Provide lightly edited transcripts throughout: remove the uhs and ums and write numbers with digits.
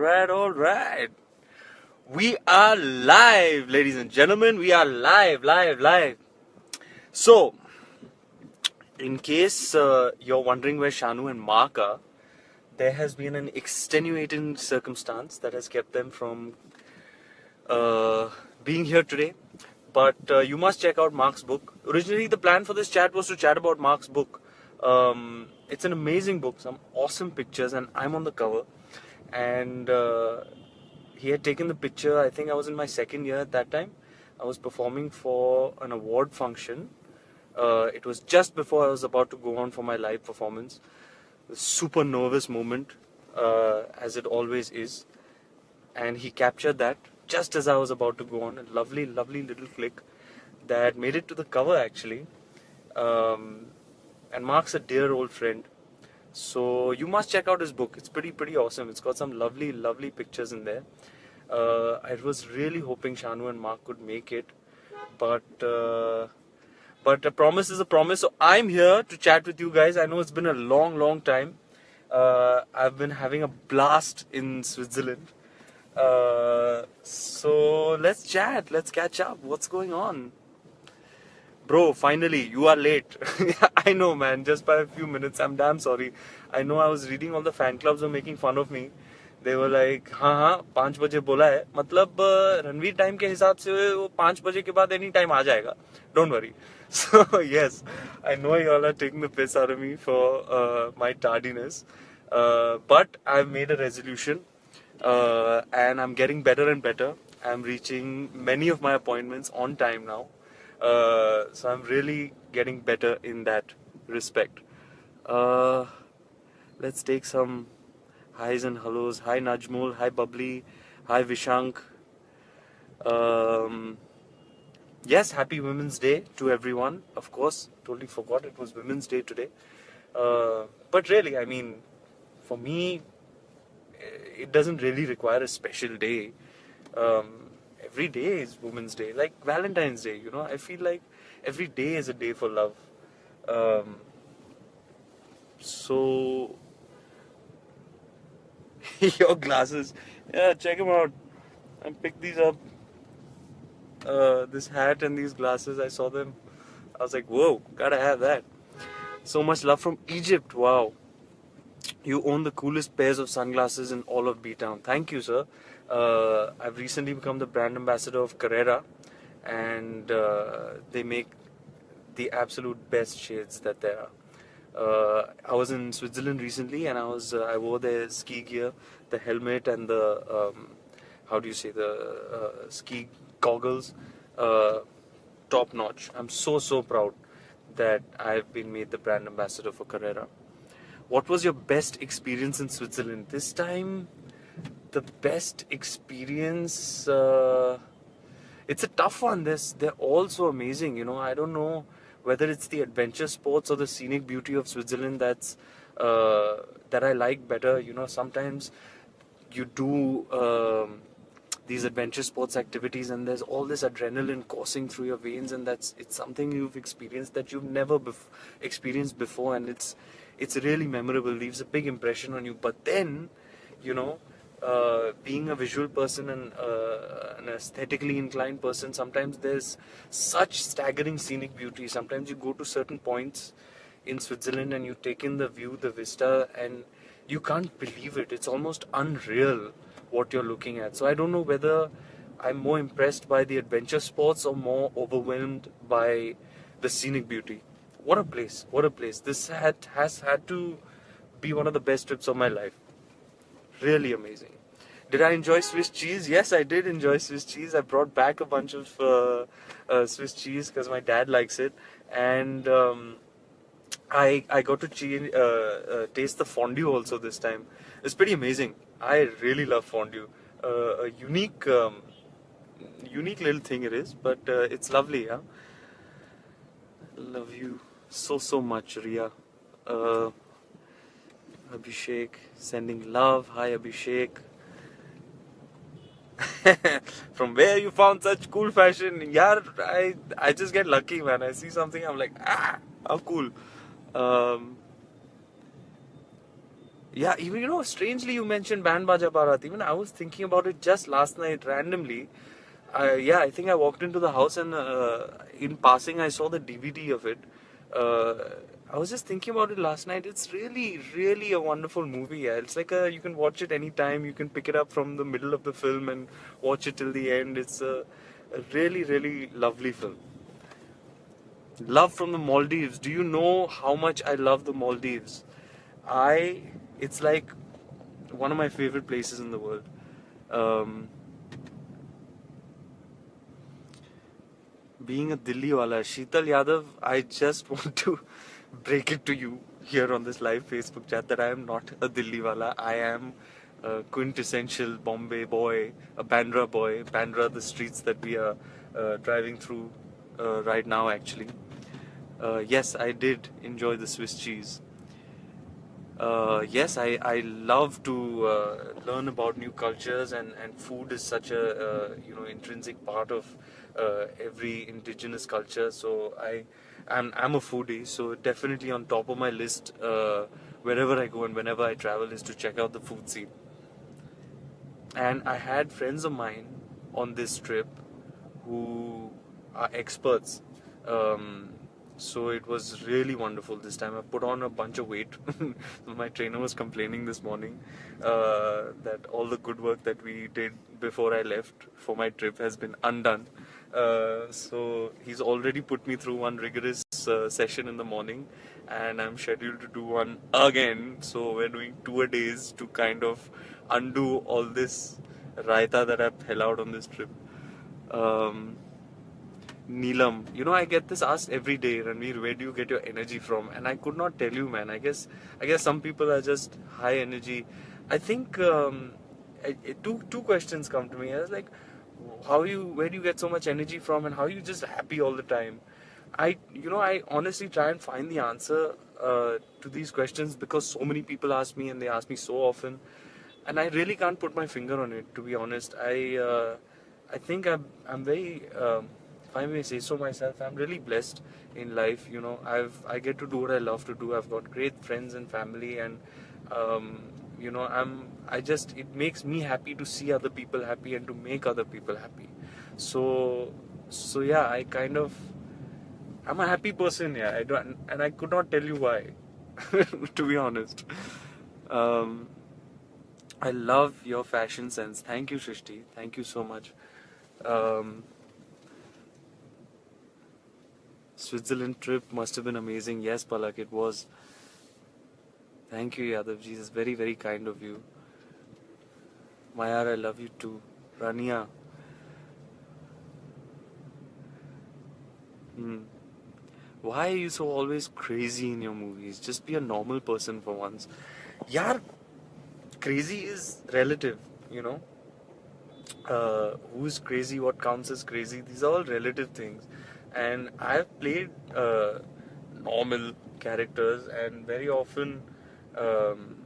Alright. We are live, ladies and gentlemen. We are live. So, in case you're wondering where Shanu and Mark are, there has been an extenuating circumstance that has kept them from being here today. But you must check out Mark's book. Originally, the plan for this chat was to chat about Mark's book. It's an amazing book, some awesome pictures, and I'm on the cover. And he had taken the picture. I think I was in my second year at that time. I was performing for an award function. It was just before I was about to go on for my live performance. A super nervous moment, as it always is. And he captured that just as I was about to go on. A lovely little click that made it to the cover, actually. And Mark's a dear old friend. So you must check out his book. It's pretty awesome. It's got some lovely pictures in there. I was really hoping Shanu and Mark could make it, but a promise is a promise. So I'm here to chat with you guys. I know it's been a long time. I've been having a blast in Switzerland. So let's chat. Let's catch up. What's going on? Bro, finally, you are late. I know, man, just by a few minutes. I'm damn sorry. I know I was reading all the fan clubs were making fun of me. They were like, हाँ 5 बजे बोला है. मतलब Ranveer time के हिसाब से वो 5 बजे के बाद any time आ जाएगा. Don't worry. So, yes, I know you all are taking the piss out of me for my tardiness. But I've made a resolution. And I'm getting better and better. I'm reaching many of my appointments on time now. So I'm really getting better in that respect. Let's take some highs and hellos. Hi Najmul, hi Bubbly, hi Vishank. Yes, happy Women's Day to everyone. Of course, totally forgot it was Women's Day today. But really, I mean, for me, it doesn't really require a special day. Every day is Women's Day, like Valentine's Day, you know. I feel like every day is a day for love. So, your glasses, yeah, check them out. I picked these up. This hat and these glasses, I saw them. I was like, whoa, gotta have that. So much love from Egypt. Wow. You own the coolest pairs of sunglasses in all of B-Town. Thank you, sir. I've recently become the brand ambassador of Carrera, and they make the absolute best shades that there are. I was in Switzerland recently, and I wore their ski gear, the helmet, and the the ski goggles, top notch. I'm so proud that I've been made the brand ambassador for Carrera. What was your best experience in Switzerland? This time, the best experience, it's a tough one. They're all so amazing, you know. I don't know whether it's the adventure sports or the scenic beauty of Switzerland that I like better. You know, sometimes you do these adventure sports activities and there's all this adrenaline coursing through your veins, and it's something you've experienced that you've never experienced before, and it's really memorable, leaves a big impression on you. But then, you know, being a visual person and an aesthetically inclined person, sometimes there's such staggering scenic beauty. Sometimes you go to certain points in Switzerland and you take in the view, the vista, and you can't believe it. It's almost unreal what you're looking at. So I don't know whether I'm more impressed by the adventure sports or more overwhelmed by the scenic beauty. What a place, what a place. This has had to be one of the best trips of my life. Really amazing. Did I enjoy Swiss cheese? Yes, I did enjoy Swiss cheese. I brought back a bunch of Swiss cheese because my dad likes it. And I got to taste the fondue also this time. It's pretty amazing. I really love fondue. A unique little thing it is, but it's lovely, huh? Love you so much, Ria. Abhishek sending love. Hi, Abhishek. From where you found such cool fashion? Yeah, I just get lucky, man. I see something, I'm like, how cool. Yeah, even strangely you mentioned Band Baja Bharat. Even I was thinking about it just last night randomly. Yeah, I think I walked into the house and in passing I saw the DVD of it. Uh, I was just thinking about it last night. It's really, really a wonderful movie. Yeah, it's like you can watch it anytime. You can pick it up from the middle of the film and watch it till the end. It's a really, really lovely film. Love from the Maldives. Do you know how much I love the Maldives? I, it's like one of my favorite places in the world. Um, Being a Delhi wala, Sheetal Yadav, I just want to break it to you here on this live Facebook chat that I am not a Delhi wala. I am a quintessential Bombay boy, a Bandra boy. Bandra, the streets that we are driving through right now, actually. Yes, I did enjoy the Swiss cheese. Yes, I love to learn about new cultures, and food is such a intrinsic part of every indigenous culture. So I'm a foodie, so definitely on top of my list wherever I go and whenever I travel is to check out the food scene. And I had friends of mine on this trip who are experts. Um, so it was really wonderful this time. I put on a bunch of weight. My trainer was complaining this morning that all the good work that we did before I left for my trip has been undone. So he's already put me through one rigorous session in the morning, and I'm scheduled to do one again. So we're doing 2 days to kind of undo all this raita that I've held out on this trip. Um, Neelam, I get this asked every day, Ranveer, where do you get your energy from? And I could not tell you, man. I guess some people are just high energy. I think two questions come to me. I was like, where do you get so much energy from, and how are you just happy all the time? I honestly try and find the answer to these questions because so many people ask me, and they ask me so often, and I really can't put my finger on it. To be honest, I think I'm very. If I may say so myself, I'm really blessed in life. I get to do what I love to do. I've got great friends and family, and it makes me happy to see other people happy and to make other people happy. So yeah, I'm a happy person. Yeah, I don't, and I could not tell you why, to be honest. Um, I love your fashion sense. Thank you, Shrishti. Thank you so much. Um, Switzerland trip must have been amazing. Yes, Palak, it was. Thank you, Yadavji. It's very, very kind of you. Mayar, I love you too. Rania. Hmm. Why are you so always crazy in your movies? Just be a normal person for once. Yaar, crazy is relative, you know. Who's crazy, what counts as crazy, these are all relative things. And I've played normal characters, and um,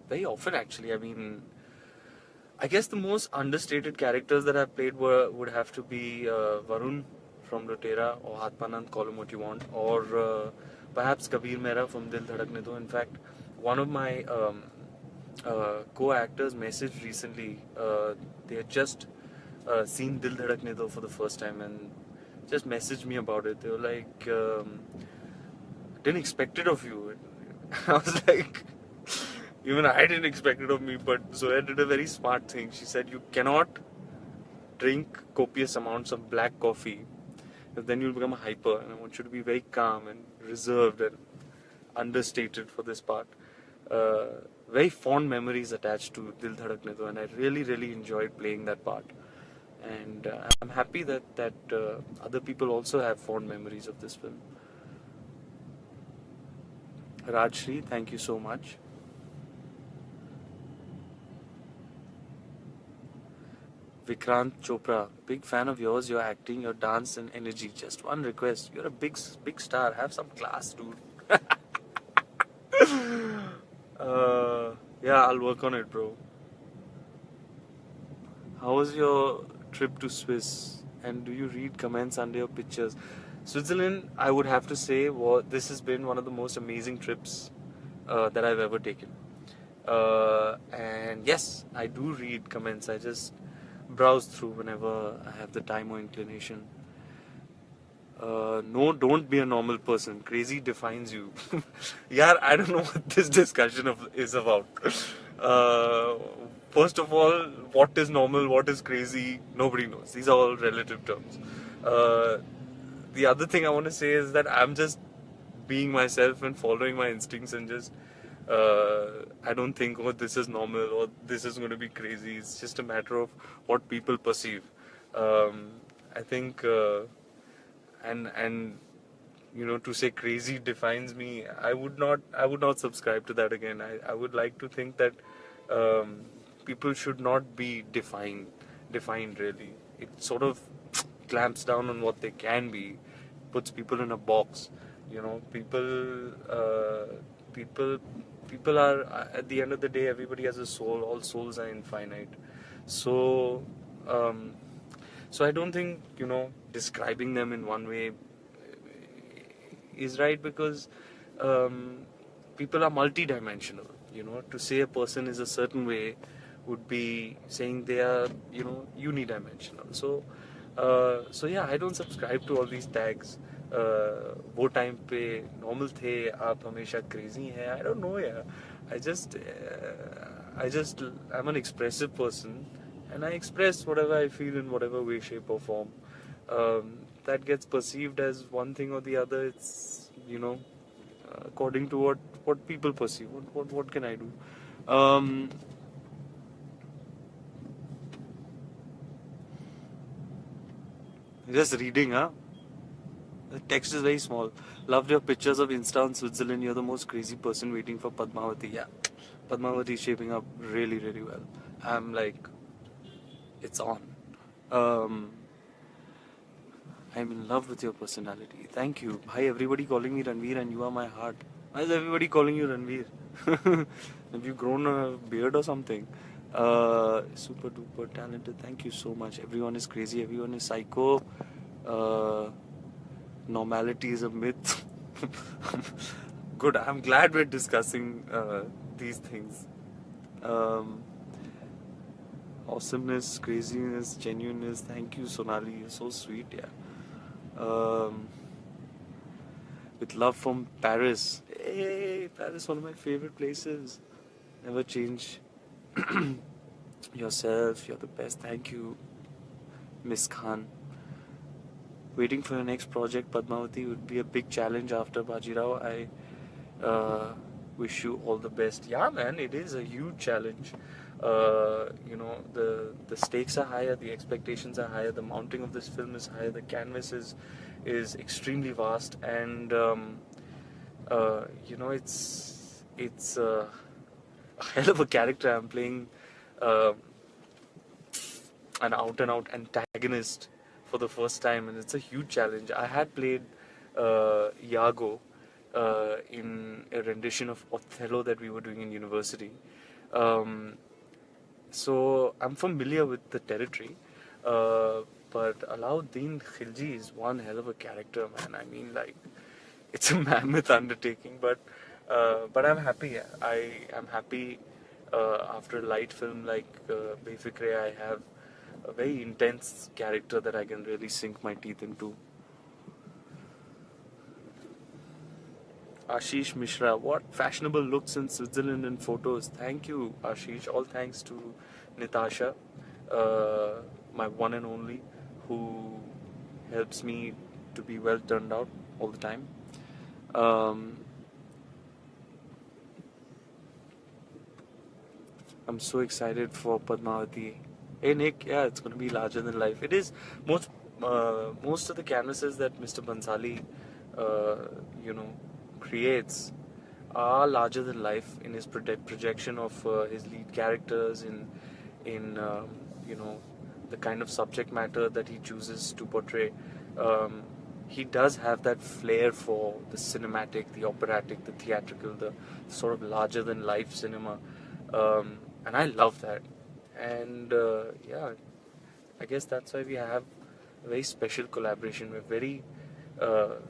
very often actually, I mean, I guess the most understated characters that I've played would have to be Varun from Lotera, or Hatmanand, call him what you want, or perhaps Kabir Mehra from Dil Dhadakne Do. In fact, one of my co-actors messaged recently. They had just seen Dil Dhadakne Do for the first time and just messaged me about it. They were like, didn't expect it of you. I was like, even I didn't expect it of me, but Zoya did a very smart thing. She said, you cannot drink copious amounts of black coffee, then you'll become hyper. And I want you to be very calm and reserved and understated for this part. Very fond memories attached to Dil Dhadakne Do, and I really, really enjoyed playing that part. And I'm happy that other people also have fond memories of this film. Rajshri, thank you so much. Vikrant Chopra, big fan of yours, your acting, your dance and energy. Just one request, you're a big star, have some class, dude. Yeah, I'll work on it, bro. How was your trip to Swiss? And do you read comments under your pictures? Switzerland, I would have to say, this has been one of the most amazing trips that I've ever taken. And yes, I do read comments. I just browse through whenever I have the time or inclination. No, don't be a normal person. Crazy defines you. Yeah, I don't know what this discussion is about. Uh, First of all, what is normal, what is crazy, nobody knows. These are all relative terms. Uh, the other thing I want to say is that I'm just being myself and following my instincts and just I don't think, oh, this is normal or this is going to be crazy. It's just a matter of what people perceive. I think and to say crazy defines me, I would not subscribe to that again. I would like to think that um, people should not be defined really. It sort of clamps down on what they can be, puts people in a box. People people are, at the end of the day, everybody has a soul. All souls are infinite. So um, so I don't think describing them in one way is right, because um, people are multidimensional. To say a person is a certain way would be saying they are unidimensional. So yeah, I don't subscribe to all these tags. वो time पे normal थे, आप हमेशा crazy हैं. I don't know, yeah. I'm an expressive person, and I express whatever I feel in whatever way, shape, or form. That gets perceived as one thing or the other. It's according to what people perceive. What can I do? Um, just reading, huh? The text is very small. Loved your pictures of Insta in Switzerland. You're the most crazy person waiting for Padmavati. Yeah, Padmavati is shaping up really, really well. I'm like, it's on. Um, I'm in love with your personality. Thank you. Hi, everybody calling me Ranveer, and you are my heart. Why is everybody calling you Ranveer? Have you grown a beard or something? Super duper talented. Thank you so much. Everyone is crazy. Everyone is psycho. Uh, Normality is a myth. Good. I'm glad we're discussing these things. Um, Awesomeness, craziness, genuineness. Thank you, Sonali. You're so sweet. Yeah. With love from Paris. Hey, Paris, one of my favorite places. Never change yourself. You're the best. Thank you, Miss Khan. Waiting for your next project, Padmavati, would be a big challenge after Bajirao. I wish you all the best. Yeah, man, it is a huge challenge. The stakes are higher, the expectations are higher, the mounting of this film is higher, the canvas is extremely vast, and it's a hell of a character. I'm playing uh, an out and out antagonist for the first time, and it's a huge challenge. I had played Iago in a rendition of Othello that we were doing in university. Um, so I'm familiar with the territory, uh, but Alauddin Khilji is one hell of a character, man. I mean, like, it's a mammoth undertaking, but I'm happy. I am happy after a light film like Befikre. I have a very intense character that I can really sink my teeth into. Ashish Mishra, what fashionable looks in Switzerland in photos. Thank you, Ashish. All thanks to Natasha, my one and only, who helps me to be well turned out all the time. Um, I'm so excited for Padmavati. Hey Nick, yeah, it's going to be larger than life. It is. Most of the canvases that Mr. Bansali, uh, you know, creates are larger than life in his projection of his lead characters, in the kind of subject matter that he chooses to portray. Um, he does have that flair for the cinematic, the operatic, the theatrical, the sort of larger than life cinema, and I love that. And yeah, I guess that's why we have a very special collaboration. We're uh,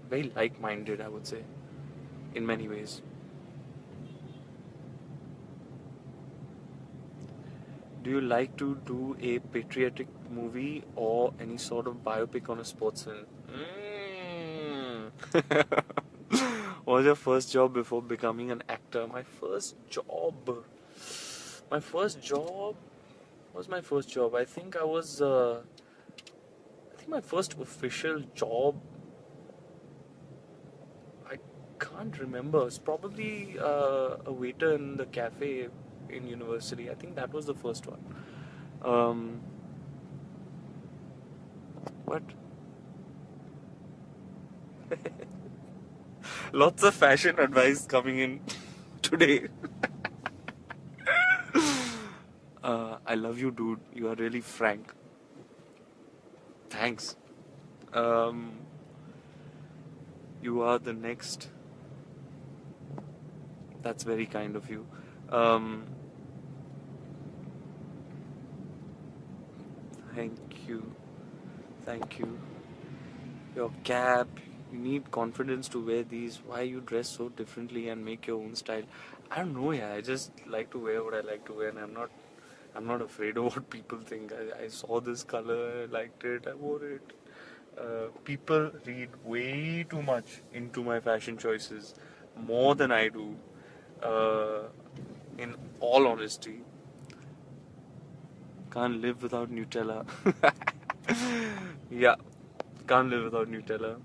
very like-minded, I would say, in many ways. Do you like to do a patriotic movie or any sort of biopic on a sportsman? What was your first job before becoming an actor? My first job. My first job. What was my first job? I think I was. I think my first official job. I can't remember. It's probably a waiter in the cafe in university. I think that was the first one. Um, what? Lots of fashion advice coming in today. I love you, dude. You are really frank. Thanks. Um, you are the next. That's very kind of you. Um, thank you. Thank you. Your cap. You need confidence to wear these. Why you dress so differently and make your own style? I don't know, yeah. I just like to wear what I like to wear, and I'm not afraid of what people think. I saw this color, I liked it, I wore it. People read way too much into my fashion choices, more than I do. Uh, in all honesty, can't live without Nutella. Yeah, can't live without Nutella.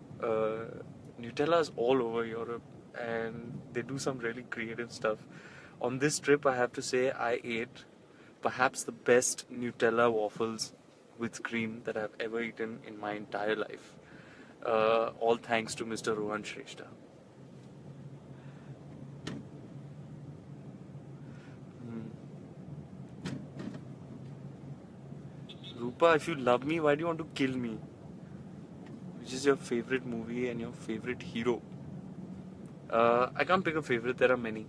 Nutella is all over Europe, and they do some really creative stuff. On this trip, I have to say, I ate perhaps the best Nutella waffles with cream that I've ever eaten in my entire life. All thanks to Mr. Rohan Shrestha. Hmm. Rupa, if you love me, why do you want to kill me? Which is your favorite movie and your favorite hero? I can't pick a favorite, there are many.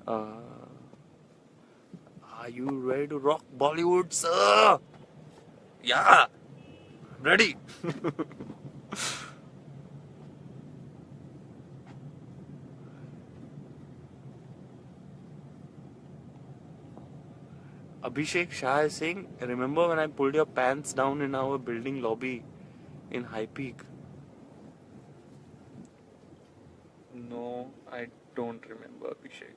Uh, are you ready to rock Bollywood, sir? Yeah, I'm ready. Abhishek Shah is saying, remember when I pulled your pants down in our building lobby in High Peak? No, I don't remember, Abhishek.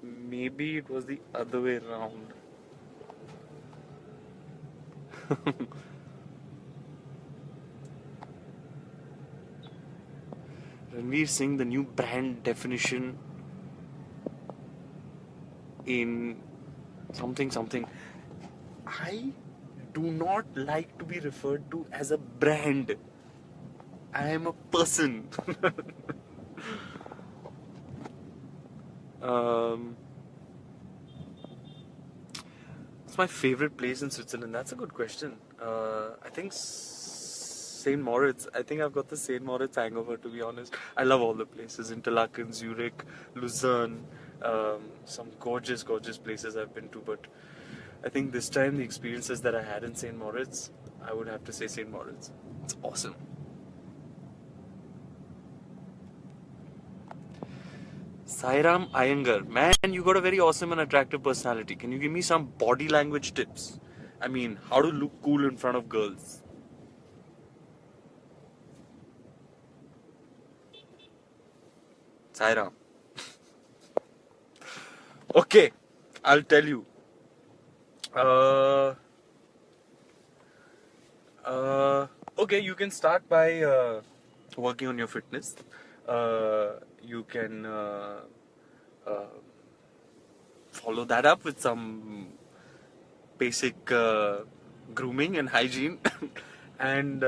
Maybe it was the other way around. Ranveer Singh, the new brand definition in something something. I do not like to be referred to as a brand. I am a person. um, What's my favorite place in Switzerland? That's a good question. I think St. Moritz. I think I've got the St. Moritz hangover, to be honest. I love all the places. Interlaken, Zurich, Lucerne. Some gorgeous, gorgeous places I've been to. But I think this time the experiences that I had in St. Moritz, I would have to say St. Moritz. It's awesome. Sairam Iyengar. Man, you got a very awesome and attractive personality. Can you give me some body language tips? I mean, how to look cool in front of girls? Sairam. Okay, I'll tell you. Uh, okay, you can start by working on your fitness. You can uh, follow that up with some basic grooming and hygiene, and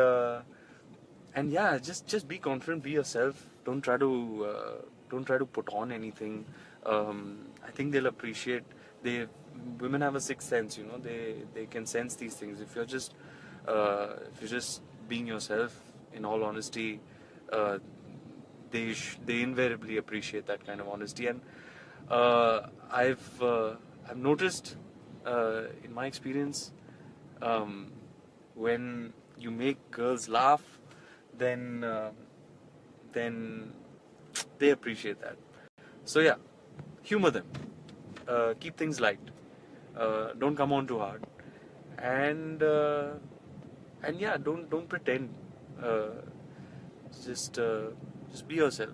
yeah, just be confident, be yourself. Don't try to put on anything. I think they'll appreciate. They Women have a sixth sense, you know. They can sense these things. If you're just being yourself, in all honesty, uh, they invariably appreciate that kind of honesty. And uh, I've uh, I've noticed in my experience, um, when you make girls laugh, then then they appreciate that. So yeah, humor them. keep things light. Don't come on too hard, and yeah, don't pretend. Uh, just uh, just be yourself.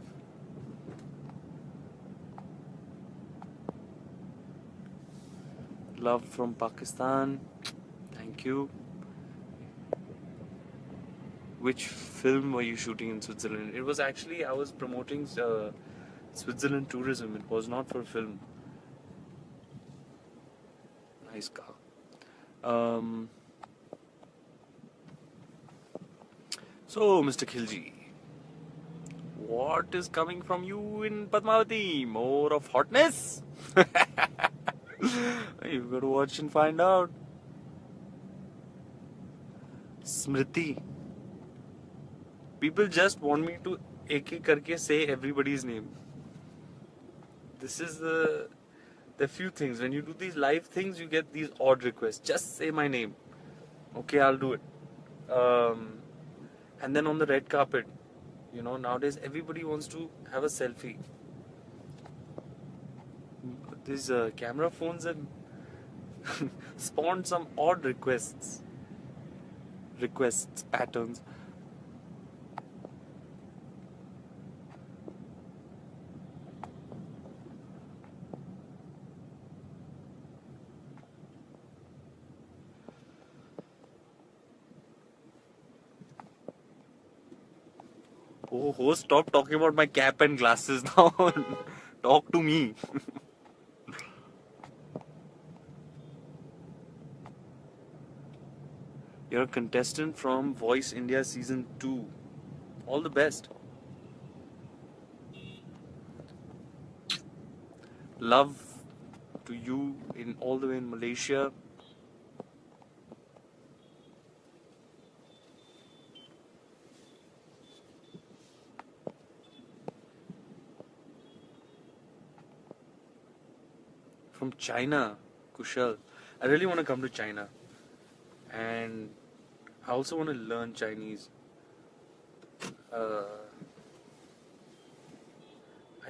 Love from Pakistan. Thank you. Which film were you shooting in Switzerland? It was actually I was promoting Switzerland tourism. It was not for film. Nice car. Um, so, Mr. Khilji, what is coming from you in Padmavati? More of hotness? You've got to watch and find out. Smriti. People just want me to ek karke say everybody's name. This is the few things. When you do these live things, you get these odd requests. Just say my name. Okay, I'll do it. And then on the red carpet, nowadays everybody wants to have a selfie. These camera phones have spawned some odd requests, patterns. Oh, host, stop talking about my cap and glasses now. Talk to me. You're a contestant from Voice India Season 2. All the best. Love to you all the way in Malaysia. From China, Kushal. I really want to come to China. And I also want to learn Chinese. I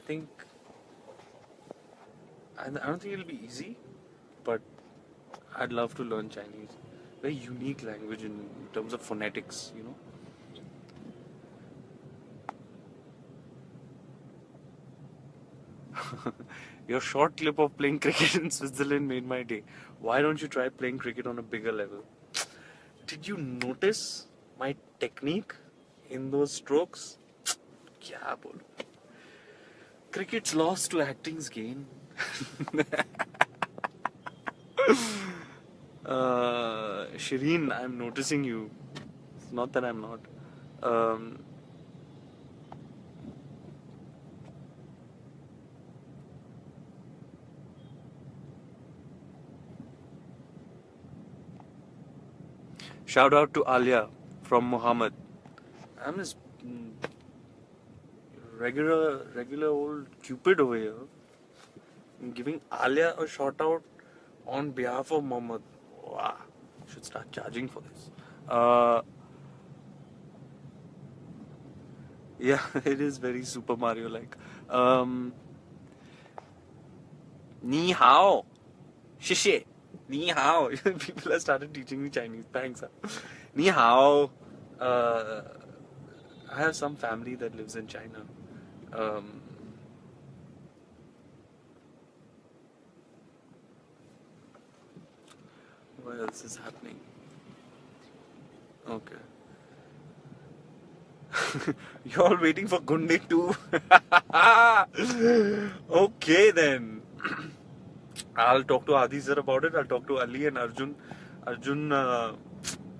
think I don't think it'll be easy, but I'd love to learn Chinese. Very unique language in terms of phonetics, Your short clip of playing cricket in Switzerland made my day. Why don't you try playing cricket on a bigger level? Did you notice my technique in those strokes? Kya bolu? Cricket's lost to acting's gain. Shireen, I'm noticing you. It's not that I'm not. Shout out to Alia from Muhammad. I'm this regular old Cupid over here. I'm giving Alia a shout out on behalf of Muhammad. Wow, should start charging for this. Yeah, it is very Super Mario like. Ni hao, shishe. Ni hao. People have started teaching me Chinese. Thanks. Ni hao. I have some family that lives in China. What else is happening? Okay. You're all waiting for Gundik too. Okay then. I'll talk to Adi sir about it. I'll talk to Ali and Arjun.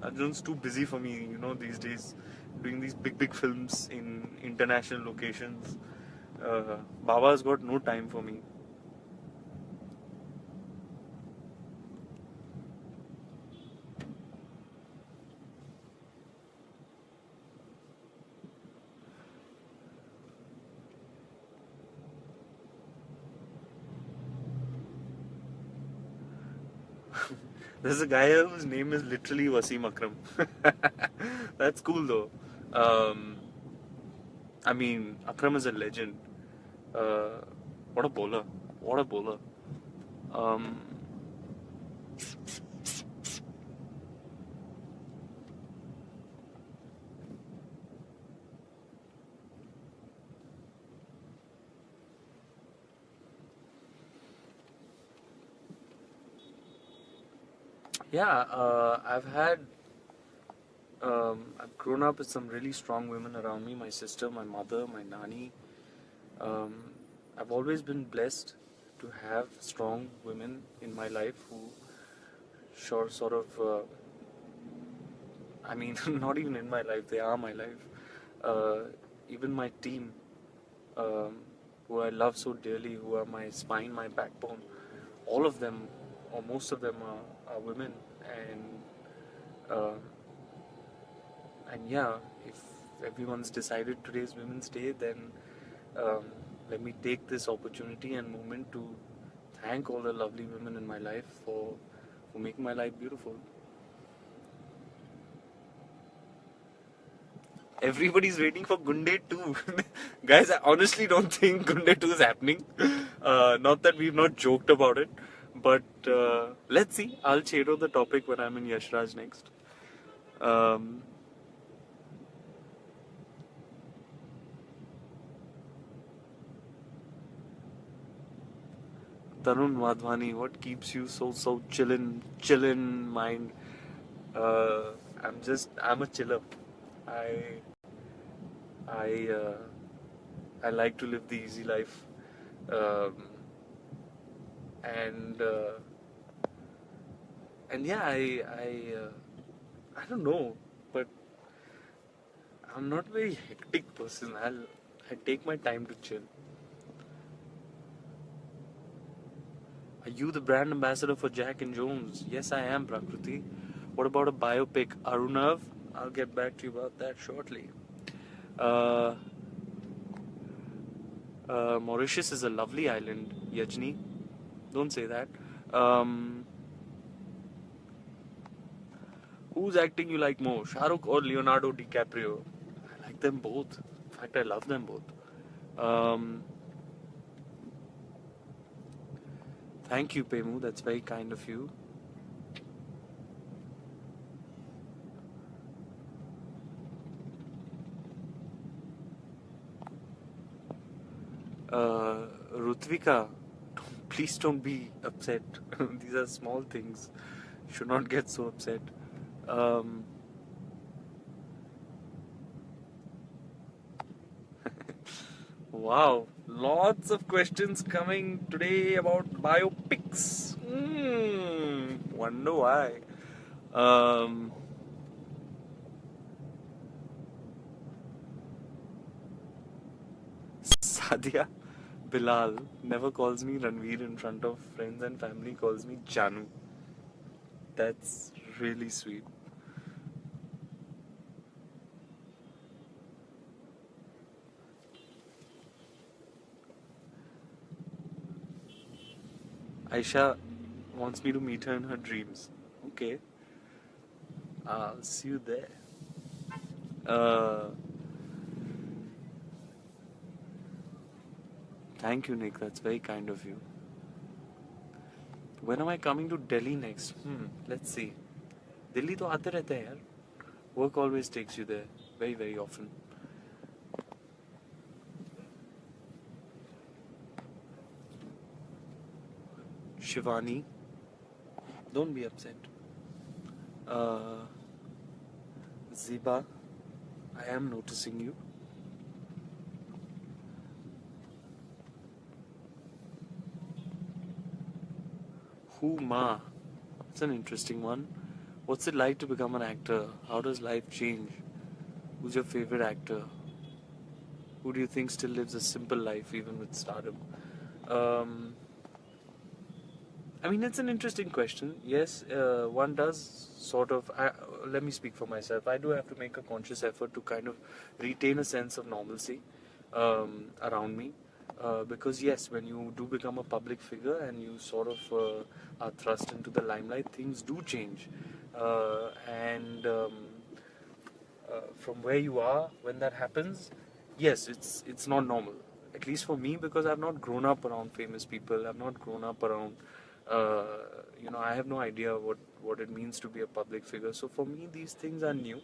Arjun's too busy for me, these days, doing these big films in international locations. Baba's got no time for me. There's a guy whose name is literally Wasim Akram. That's cool though. I mean, Akram is a legend. What a bowler. What a bowler. Um, yeah, I've grown up with some really strong women around me. My sister, my mother, my nani. Um, I've always been blessed to have strong women in my life who sort of, I mean, not even in my life, they are my life. Uh, Even my team, um, who I love so dearly, who are my spine, my backbone, all of them, or most of them, are women. And uh, and yeah, if everyone's decided today's Women's Day, then um, let me take this opportunity and moment to thank all the lovely women in my life for making my life beautiful. Everybody's waiting for Gunde 2. Guys, I honestly don't think Gunde 2 is happening. Not that we've not joked about it, but let's see. I'll share the topic when I'm in Yashraj next. Um, Tarun Madhwani, what keeps you so chillin mind? Uh, I'm a chiller. I I uh, I like to live the easy life, um, and yeah, I don't know, but I'm not a very hectic person. I take my time to chill. Are you the brand ambassador for Jack and Jones? Yes, I am, Prakriti. What about a biopic, Arunav? I'll get back to you about that shortly. Uh, Mauritius is a lovely island, Yajni. Don't say that. Um, who's acting you like more, Shah Rukh or Leonardo DiCaprio? I like them both. In fact, I love them both. Um, Thank you, Pemu. That's very kind of you. Rutvika, please don't be upset. These are small things. You should not get so upset. Um, wow, lots of questions coming today about biopics. Wonder why. Um, Sadia Bilal never calls me Ranveer in front of friends and family, calls me Janu. That's really sweet. Aisha wants me to meet her in her dreams. Okay, I'll see you there. Uh, Thank you, Nick. That's very kind of you. When am I coming to Delhi next? Let's see. Delhi तो आते रहते हैं यार. Work always takes you there. Very, very often. Shivani, don't be upset. Uh, Ziba, I am noticing you. Who Ma? It's an interesting one. What's it like to become an actor? How does life change? Who's your favorite actor? Who do you think still lives a simple life even with stardom? Um, I mean, it's an interesting question. Yes, one does sort of. Let me speak for myself. I do have to make a conscious effort to kind of retain a sense of normalcy around me. Because, yes, when you do become a public figure and you sort of are thrust into the limelight, things do change. And From where you are when that happens, yes, it's not normal. At least for me, because I've not grown up around famous people. I've not grown up around Uh, I have no idea what it means to be a public figure. So for me, these things are new,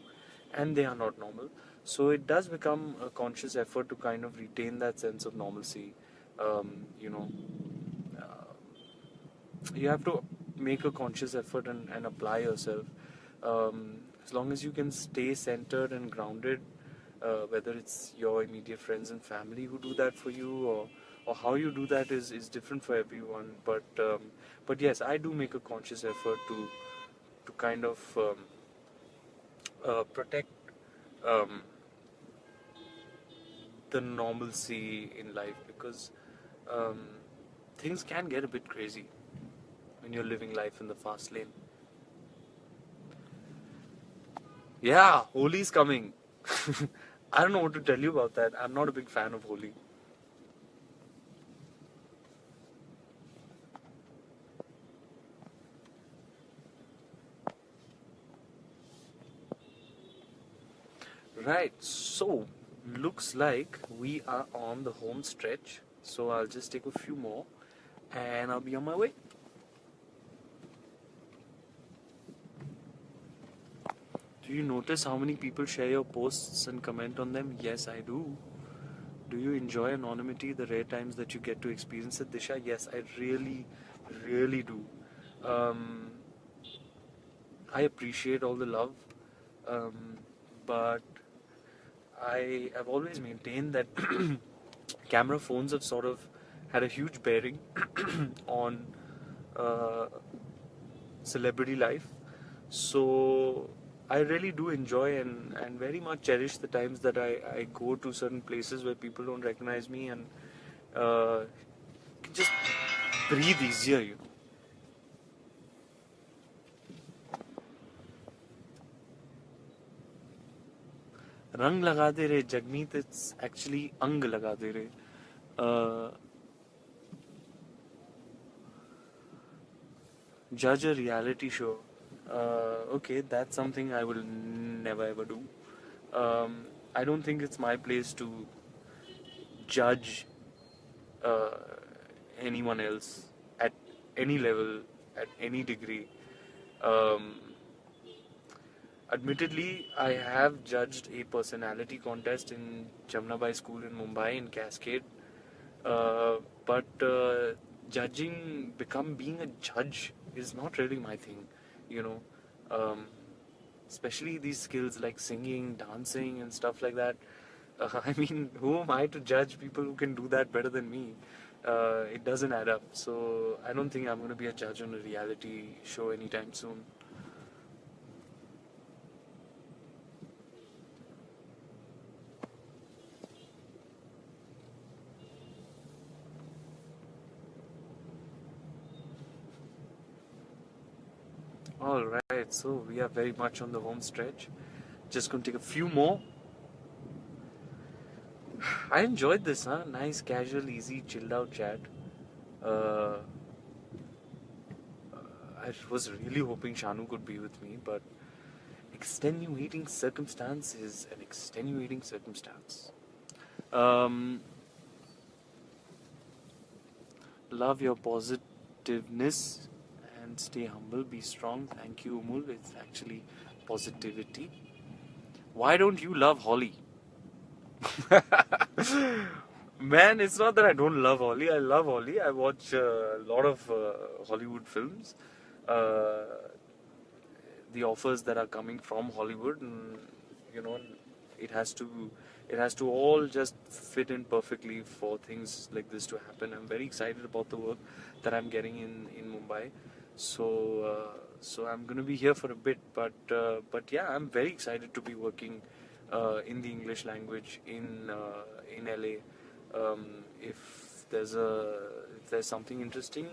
and they are not normal. So it does become a conscious effort to kind of retain that sense of normalcy. Um, you know, uh, you have to make a conscious effort and apply yourself. As long as you can stay centered and grounded, whether it's your immediate friends and family who do that for you, or how you do that is different for everyone. But yes, I do make a conscious effort to kind of protect um, the normalcy in life, because um, things can get a bit crazy when you're living life in the fast lane. Yeah, Holi's coming. I don't know what to tell you about that. I'm not a big fan of Holi. Right, so looks like we are on the home stretch. So I'll just take a few more and I'll be on my way. Do you notice how many people share your posts and comment on them? Yes, I do. Do you enjoy anonymity the rare times that you get to experience it, Disha? Yes, I really, really do. Um, I appreciate all the love, um, but I have always maintained that camera phones have sort of had a huge bearing on uh, celebrity life. So I really do enjoy and very much cherish the times that I go to certain places where people don't recognize me and can just breathe easier. रंग लगा दे रे Jagmeet, it's actually अंग लगा दे रे. Uh, Judge a reality show. Okay, that's something I will never ever do. I don't think it's my place to judge uh, anyone else at any level, at any degree. Um, Admittedly, I have judged a personality contest in Jamnabai School in Mumbai in Cascade, but being a judge is not really my thing, you know. Um, Especially these skills like singing, dancing, and stuff like that. I mean, who am I to judge people who can do that better than me? It doesn't add up. So I don't think I'm going to be a judge on a reality show anytime soon. All right, so we are very much on the home stretch. Just going to take a few more. I enjoyed this, huh? Nice, casual, easy, chilled out chat. Uh, I was really hoping Shanu could be with me, but extenuating circumstance is an extenuating circumstance. Um, love your positiveness and stay humble, be strong. Thank you, Umul. It's actually positivity. Why don't you love Holly? Man, it's not that I don't love Holly. I love Holly. I watch a lot of Hollywood films. Uh, the offers that are coming from Hollywood, and you know, it has to it has to all just fit in perfectly for things like this to happen. I'm very excited about the work that I'm getting in Mumbai. So I'm going to be here for a bit, but yeah, I'm very excited to be working in the English language in LA. If there's something interesting,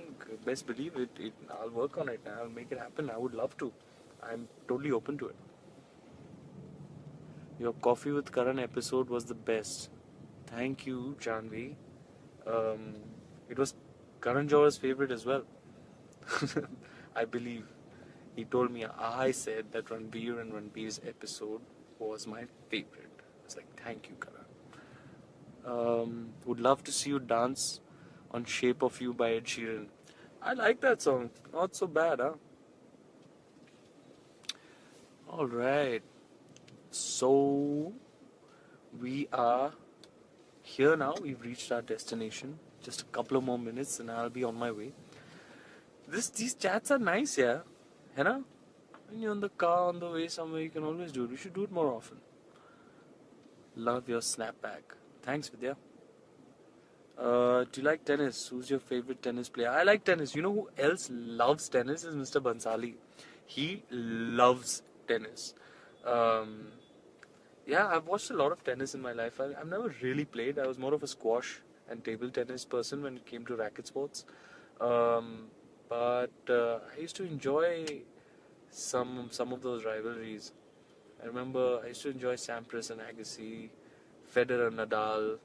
best believe it. I'll work on it. I'll make it happen. I would love to. I'm totally open to it. Your Coffee with Karan episode was the best. Thank you, Janvi. Um, it was Karan Johar's favorite as well. I believe. He told me, I said that Ranveer and Ranveer's episode was my favorite. I was like, thank you, Karan. Would love to see you dance on Shape of You by Ed Sheeran. I like that song. Not so bad, huh? All right. So we are here now. We've reached our destination. Just a couple of more minutes, and I'll be on my way. These chats are nice, yeah. You know, when you're in the car on the way somewhere, you can always do it. We should do it more often. Love your snapback. Thanks, Vidya. Do you like tennis? Who's your favorite tennis player? I like tennis. You know who else loves tennis is Mr. Bansali. He loves tennis. Um, yeah, I've watched a lot of tennis in my life. I've never really played. I was more of a squash and table tennis person when it came to racket sports. Um, but I used to enjoy some of those rivalries. I remember I used to enjoy Sampras and Agassi, Federer, Nadal.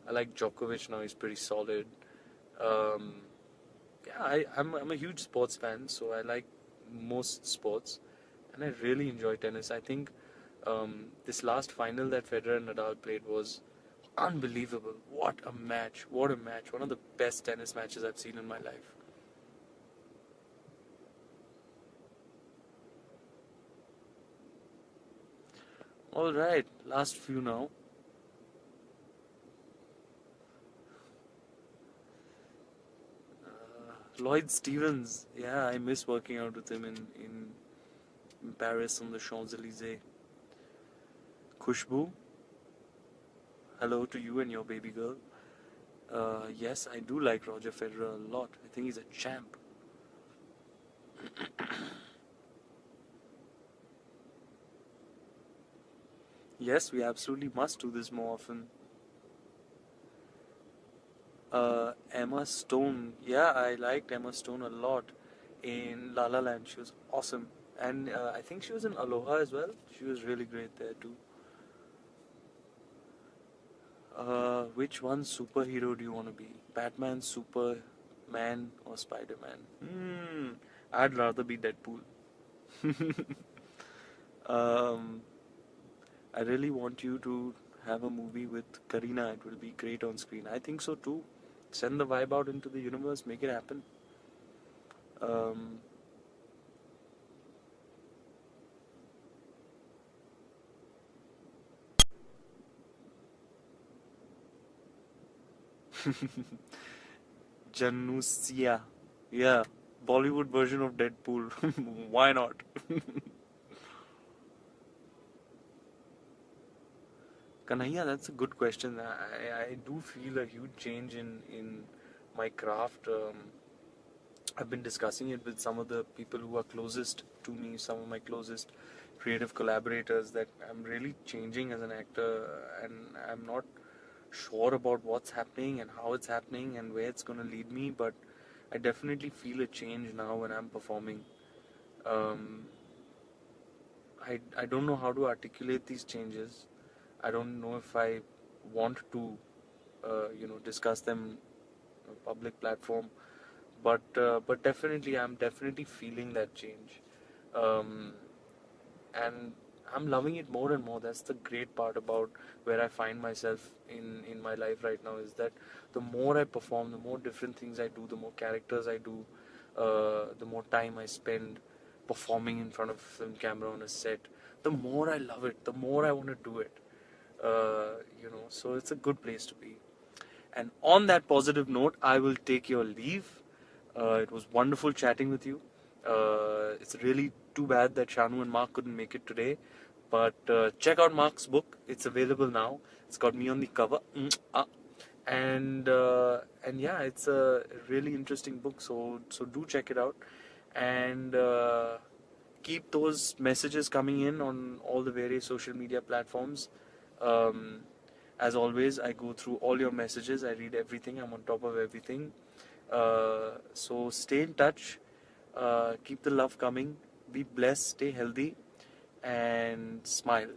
I like Djokovic now; he's pretty solid. Um, yeah, I'm a huge sports fan, so I like most sports, and I really enjoy tennis. I think this last final that Federer and Nadal played was unbelievable. What a match! What a match! One of the best tennis matches I've seen in my life. All right, last few now. Lloyd Stevens, yeah, I miss working out with him in Paris on the Champs Elysees. Khushbu, hello to you and your baby girl. Yes, I do like Roger Federer a lot. I think he's a champ. Yes, we absolutely must do this more often. Emma Stone, yeah, I liked Emma Stone a lot in La La Land. She was awesome. And I think she was in Aloha as well. She was really great there too. Which one superhero do you want to be? Batman, Superman, or Spider Man? I'd rather be Deadpool. um, I really want you to have a movie with Karina. It will be great on screen. I think so too. Send the vibe out into the universe, make it happen. Um, Janusia. Yeah, Bollywood version of Deadpool. Why not? Kanhaiya, that's a good question. I do feel a huge change in my craft. I've been discussing it with some of the people who are closest to me, some of my closest creative collaborators, that I'm really changing as an actor and I'm not sure about what's happening and how it's happening and where it's going to lead me, but I definitely feel a change now when I'm performing. Um, I don't know how to articulate these changes. I don't know if I want to, discuss them on a public platform, but definitely I'm definitely feeling that change, um, and I'm loving it more and more. That's the great part about where I find myself in my life right now, is that the more I perform, the more different things I do, the more characters I do, the more time I spend performing in front of a film camera on a set, the more I love it, the more I want to do it. So it's a good place to be. And on that positive note, I will take your leave. It was wonderful chatting with you. It's really too bad that Shanu and Mark couldn't make it today. But check out Mark's book. It's available now. It's got me on the cover. And yeah, it's a really interesting book. So do check it out. And keep those messages coming in on all the various social media platforms. Um, as always, I go through all your messages. I read everything. I'm on top of everything. So stay in touch. Keep the love coming. Be blessed. Stay healthy. And smile.